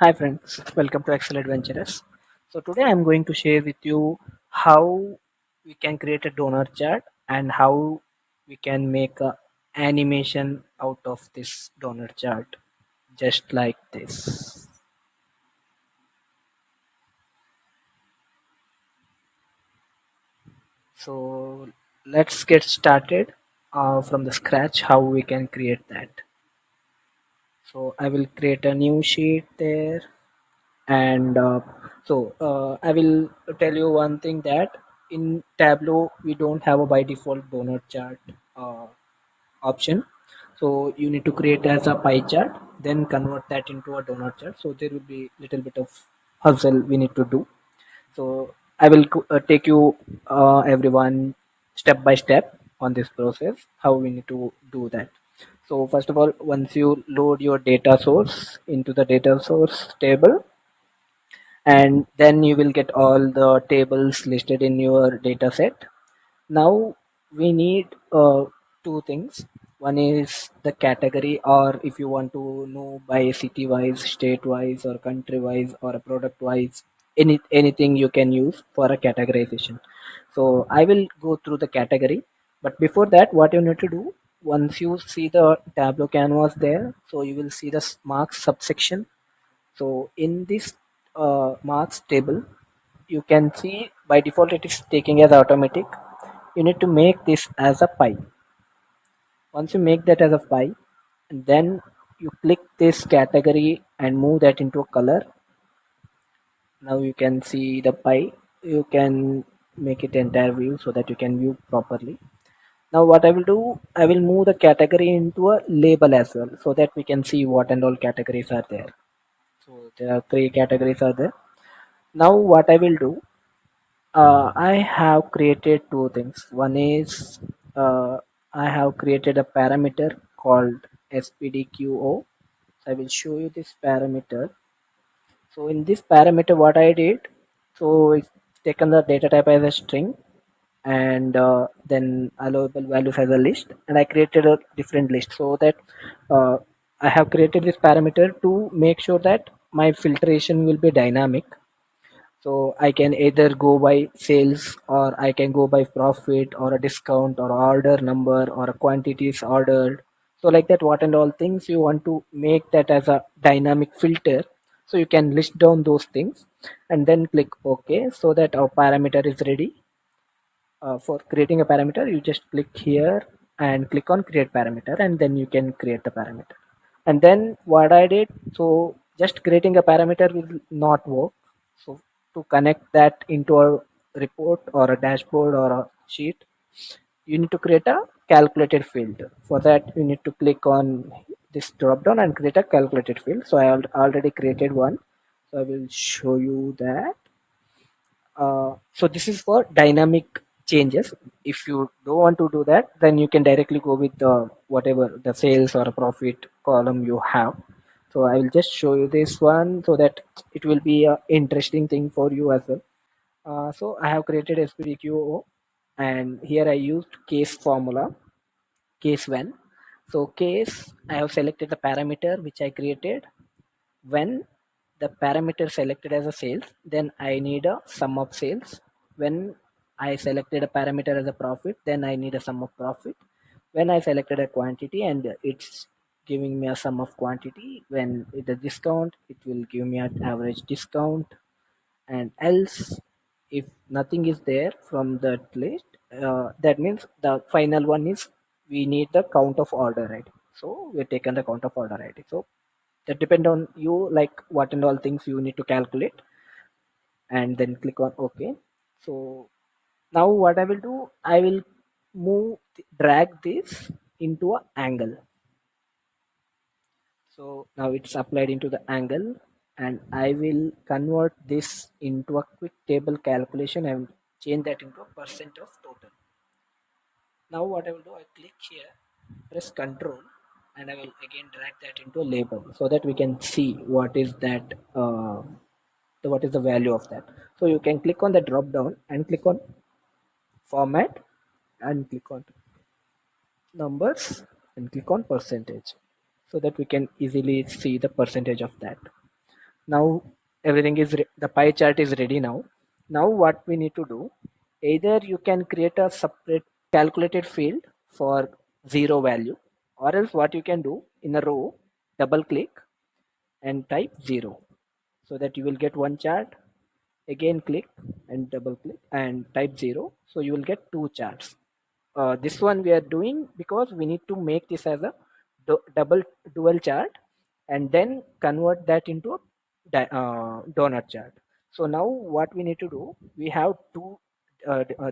Hi friends, welcome to Excel Adventurous. So today I'm going to share with you how we can create a donor chart and how we can make a animation out of this donor chart just like this. So let's get started from the scratch how we can create that. So I will create a new sheet there and I will tell you one thing that in Tableau we don't have a by default donor chart uh, option. So you need to create as a pie chart, then convert that into a donor chart. So there will be little bit of hustle we need to do. So I will take you everyone step by step on this process how we need to do that. So first of all, once you load your data source into the data source table, and then you will get all the tables listed in your data set. Now we need two things. One is the category, or if you want to know by city wise, state wise, or country wise, or a product wise, anything you can use for a categorization. So I will go through the category, but before that, what you need to do, once you see the Tableau canvas there, so you will see the marks subsection. So in this marks table, you can see by default it is taking as automatic. You need to make this as a pie. Once you make that as a pie, and then you click this category and move that into a color. Now you can see the pie. You can make it entire view so that you can view properly. Now what I will do, I will move the category into a label as well so that we can see what and all categories are there. So there are three categories are there. Now what I will do, I have created two things. One is I have created a parameter called SPDQO. So I will show you this parameter. So in this parameter, what I did, so it's taken the data type as a string and then allowable values as a list, and I created a different list so that uh, I have created this parameter to make sure that my filtration will be dynamic. So I can either go by sales, or I can go by profit, or a discount, or order number, or a quantities ordered. So like that, what and all things you want to make that as a dynamic filter. So you can list down those things and then click OK so that our parameter is ready. For creating a parameter, you just click here and click on create parameter, and then you can create the parameter. And then what I did, so just creating a parameter will not work. So to connect that into a report or a dashboard or a sheet, you need to create a calculated field. For that you need to click on this drop down and create a calculated field. So I already created one, so I will show you that. So this is for dynamic changes. If you don't want to do that, then you can directly go with the whatever the sales or profit column you have. So I will just show you this one so that it will be a interesting thing for you as well. So I have created SPDQO, and here I used case formula, case when. So case, I have selected the parameter which I created. When the parameter selected as a sales, then I need a sum of sales. When I selected a parameter as a profit, then I need a sum of profit. When I selected a quantity and it's giving me a sum of quantity, when it a discount, it will give me an average discount. And else, if nothing is there from that list, that means the final one is we need the count of order ID. So we're taken the count of order ID. So that depend on you, like what and all things you need to calculate, and then click on OK. So now what I will do, I will drag this into an angle. So now it's applied into the angle, and I will convert this into a quick table calculation and change that into a percent of total. Now what I will do, I click here, press Control, and I will again drag that into a label so that we can see what is that, what is the value of that. So you can click on the drop down and click on Format and click on Numbers and click on Percentage so that we can easily see the percentage of that. Now everything is the pie chart is ready now. Now what we need to do, either you can create a separate calculated field for zero value, or else what you can do, in a row double click and type 0, so that you will get one chart. Again click and double click and type 0, so you will get two charts. This one we are doing because we need to make this as a double dual chart, and then convert that into a donut chart. So now what we need to do, we have two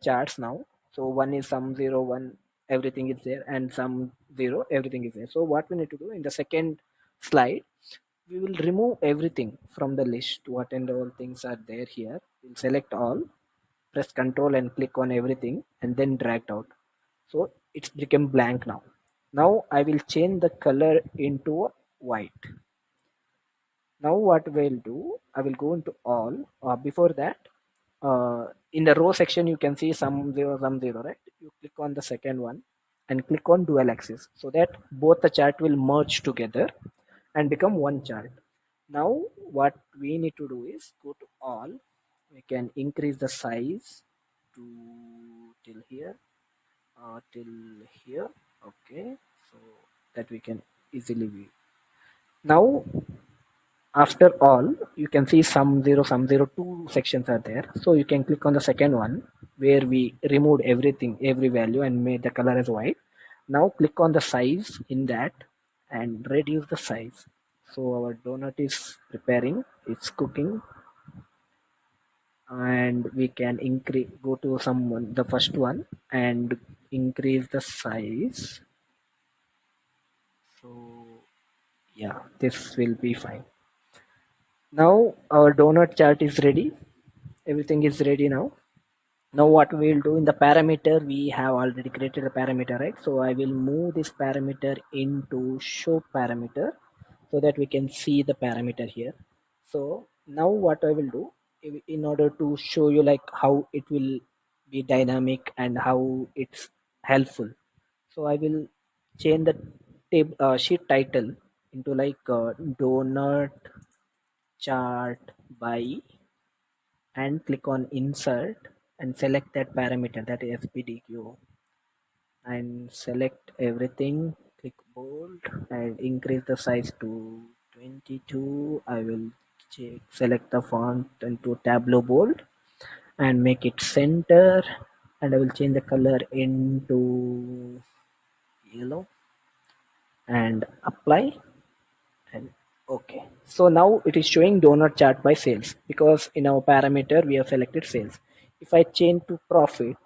charts now. So one is some 0 1, everything is there, and some 0, everything is there. So what we need to do in the second slide, we will remove everything from the list, what and all things are there here. We'll select all, press control and click on everything, and then drag out. So it's become blank now. Now I will change the color into a white. Now what we'll do, I will go into all. Before that, in the row section you can see some zero, right? You click on the second one and click on dual axis, so that both the chart will merge together and become one chart. Now what we need to do is go to all. We can increase the size to till here, till here. Okay, so that we can easily view. Now after all, you can see some zero two sections are there. So you can click on the second one where we removed everything, every value, and made the color as white. Now click on the size in that and reduce the size. So our donut is preparing, it's cooking, and we can increase, go to the first one and increase the size. So yeah, this will be fine. Now our donut chart is ready. Everything is ready now. Now what we will do, in the parameter, we have already created a parameter, right? So I will move this parameter into show parameter, so that we can see the parameter here. So now what I will do, in order to show you like how it will be dynamic and how it's helpful. So I will change the sheet title into like donut chart by, and click on insert and select that parameter, that is SPDQ, and select everything, click bold and increase the size to 22. I will select the font into Tableau bold and make it center, and I will change the color into yellow and apply. And okay, so now it is showing donut chart by sales, because in our parameter we have selected sales. If I change to profit,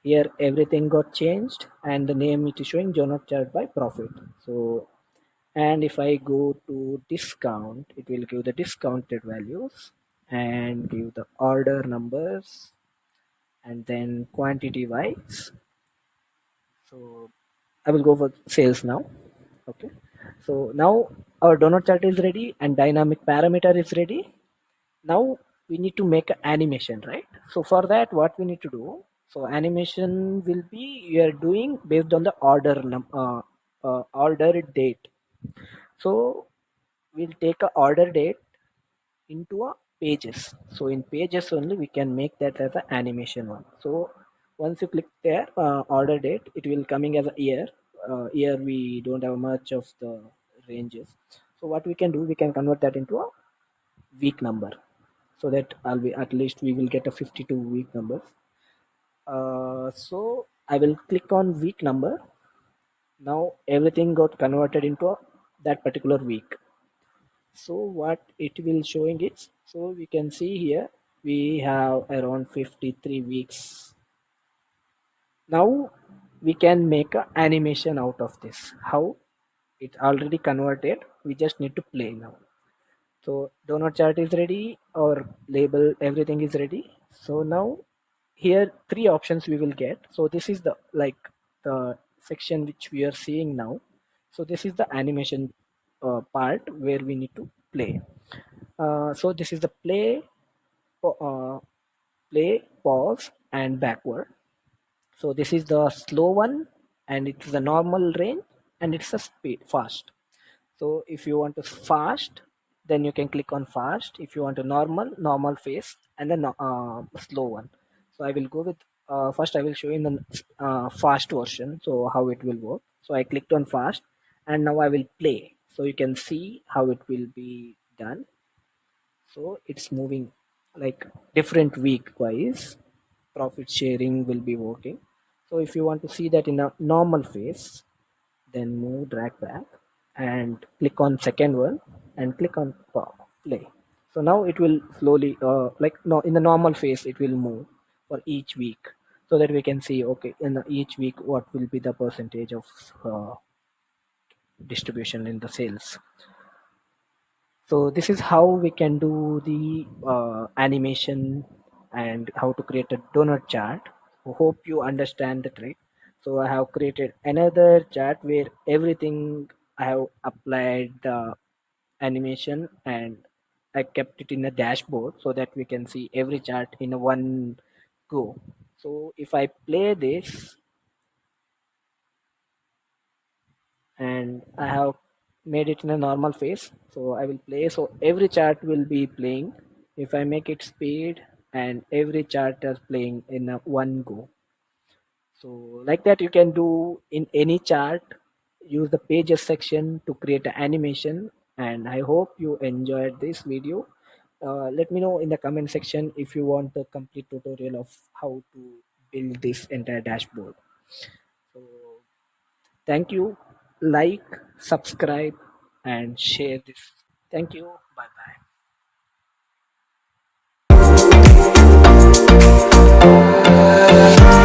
here everything got changed, and the name it is showing donut chart by profit. So, and if I go to discount, it will give the discounted values and give the order numbers, and then quantity wise. So I will go for sales now. Okay. So now our donut chart is ready and dynamic parameter is ready. Now we need to make an animation, right? So for that, what we need to do? So animation will be, you are doing based on the order date. So we'll take a order date into a pages. So in pages only we can make that as an animation one. So once you click there, order date, it will coming as a year. Year we don't have much of the ranges. So what we can do, we can convert that into a week number, so that I'll be, at least we will get a 52 week numbers. So I will click on week number. Now everything got converted into that particular week. So what it will showing is, so we can see here we have around 53 weeks. Now we can make a animation out of this. How? It already converted, we just need to play now. So donut chart is ready, or label, everything is ready. So now here three options we will get. So this is the like the section which we are seeing now. So this is the animation part where we need to play. So this is the play, pause, and backward. So this is the slow one, and it's the normal range, and it's a speed fast. So if you want to fast, then you can click on fast if you want a normal face, and then slow one. So I will go with first I will show you in the fast version, so how it will work. So I clicked on fast, and now I will play, so you can see how it will be done. So it's moving like different week wise, profit sharing will be working. So if you want to see that in a normal phase, then move drag back and click on second one and click on play. So now it will slowly like no in the normal phase it will move for each week, so that we can see okay in each week what will be the percentage of distribution in the sales. So this is how we can do the animation and how to create a donut chart. Hope you understand the trick. So I have created another chart where everything I have applied the animation, and I kept it in a dashboard so that we can see every chart in a one go. So if I play this, and I have made it in a normal phase. So I will play. So every chart will be playing. If I make it speed, and every chart is playing in a one go. So like that you can do in any chart. Use the pages section to create an animation. And I hope you enjoyed this video. Let me know in the comment section if you want the complete tutorial of how to build this entire dashboard. So thank you. Like, subscribe, and share this. Thank you. Bye bye.